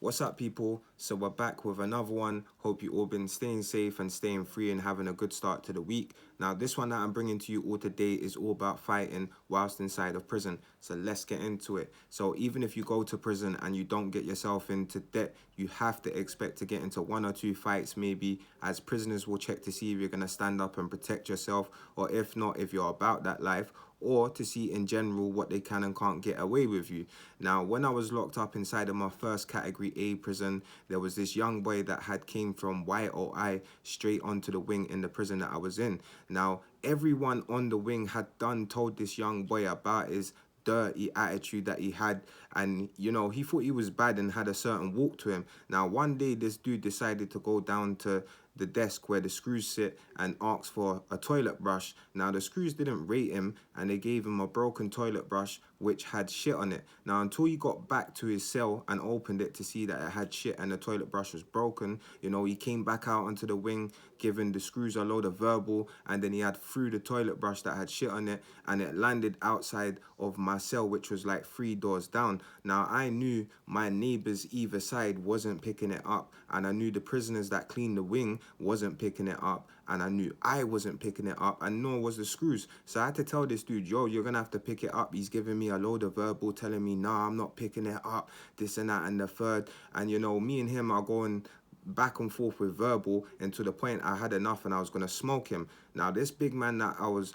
What's up, people? So we're back with another one. Hope you all been staying safe and staying free and having a good start to the week. Now, this one that I'm bringing to you all today is all about fighting whilst inside of prison. So let's get into it. So even if you go to prison and you don't get yourself into debt, you have to expect to get into one or two fights maybe, as prisoners will check to see if you're going to stand up and protect yourself, or if not, if you're about that life, or to see in general what they can and can't get away with you. Now, when I was locked up inside of my first category A prison, there was this young boy that had came from YOI straight onto the wing in the prison that I was in. Now, everyone on the wing had told this young boy about his dirty attitude that he had, and he thought he was bad and had a certain walk to him. Now one day this dude decided to go down to the desk where the screws sit and ask for a toilet brush. Now the screws didn't rate him and they gave him a broken toilet brush which had shit on it. Now until he got back to his cell and opened it to see that it had shit and the toilet brush was broken, he came back out onto the wing giving the screws a load of verbal, and then he had threw the toilet brush that had shit on it and it landed outside of my cell, which was like 3 doors down. Now I knew my neighbors either side wasn't picking it up, and I knew the prisoners that cleaned the wing wasn't picking it up, and I knew I wasn't picking it up, and nor was the screws. So I had to tell this dude, yo, you're gonna have to pick it up. He's giving me a load of verbal, telling me, nah, I'm not picking it up, this and that and the third. And me and him are going back and forth with verbal, and to the point I had enough and I was gonna smoke him. Now this big man that I was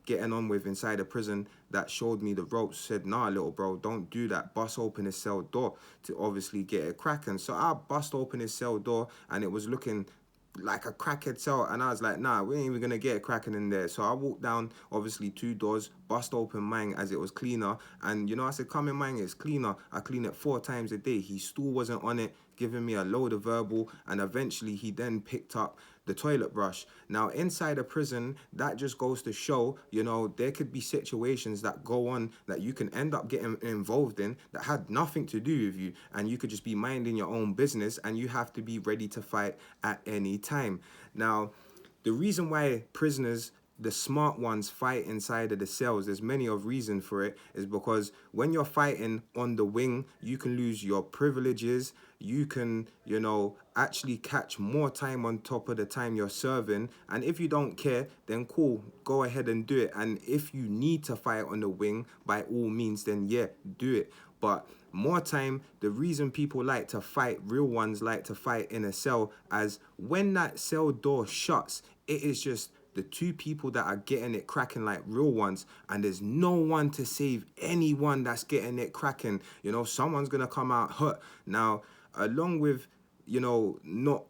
getting on with inside the prison that showed me the ropes said, nah, little bro, don't do that. Bust open his cell door to obviously get it cracking. So I bust open his cell door and it was looking like a crackhead cell, and I was like, nah, we ain't even gonna get it cracking in there. So I walked down obviously 2 doors, bust open mine as it was cleaner, and I said, come in mine, it's cleaner. I clean it 4 times a day. He still wasn't on it, giving me a load of verbal, and eventually he then picked up the toilet brush. Now inside a prison, that just goes to show, there could be situations that go on that you can end up getting involved in that had nothing to do with you, and you could just be minding your own business, and you have to be ready to fight at any time. Now, the reason why prisoners, the smart ones, fight inside of the cells, there's many of reason for it, is because when you're fighting on the wing, you can lose your privileges. You can, actually catch more time on top of the time you're serving. And if you don't care, then cool, go ahead and do it. And if you need to fight on the wing, by all means, then yeah, do it. But more time, the reason people like to fight, real ones like to fight in a cell, as when that cell door shuts, it is just the two people that are getting it cracking like real ones, and there's no one to save anyone that's getting it cracking. Someone's gonna come out hurt. Now, along with, not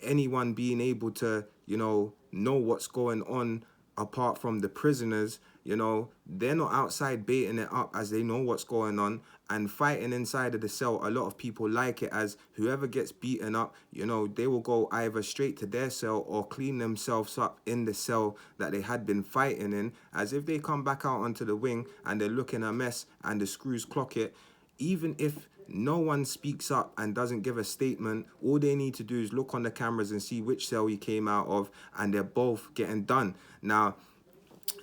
anyone being able to, know what's going on apart from the prisoners, they're not outside baiting it up as they know what's going on and fighting inside of the cell. A lot of people like it as whoever gets beaten up, they will go either straight to their cell or clean themselves up in the cell that they had been fighting in, as if they come back out onto the wing and they're looking a mess and the screws clock it. Even if no one speaks up and doesn't give a statement, all they need to do is look on the cameras and see which cell he came out of, and they're both getting done. Now,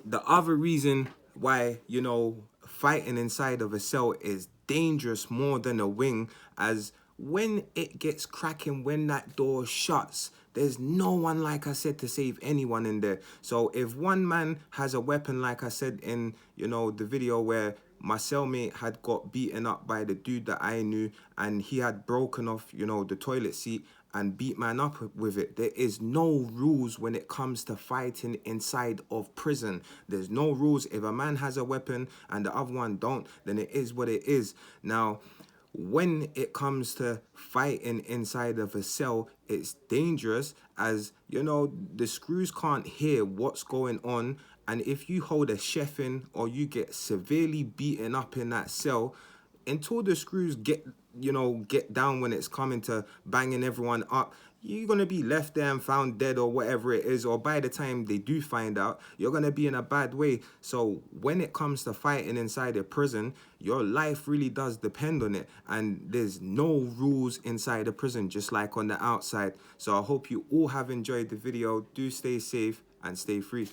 the other reason why, fighting inside of a cell is dangerous more than a wing, as when it gets cracking, when that door shuts, there's no one, like I said, to save anyone in there. So if one man has a weapon, like I said in, the video where my cellmate had got beaten up by the dude that I knew, and he had broken off, the toilet seat and beat man up with it. There is no rules when it comes to fighting inside of prison. There's no rules. If a man has a weapon and the other one don't, then it is what it is. Now, when it comes to fighting inside of a cell, it's dangerous, as the screws can't hear what's going on. And if you hold a chef in or you get severely beaten up in that cell, until the screws get down when it's coming to banging everyone up, you're going to be left there and found dead or whatever it is, or by the time they do find out, you're going to be in a bad way. So when it comes to fighting inside a prison, your life really does depend on it, and there's no rules inside a prison, just like on the outside. So I hope you all have enjoyed the video. Do stay safe and stay free.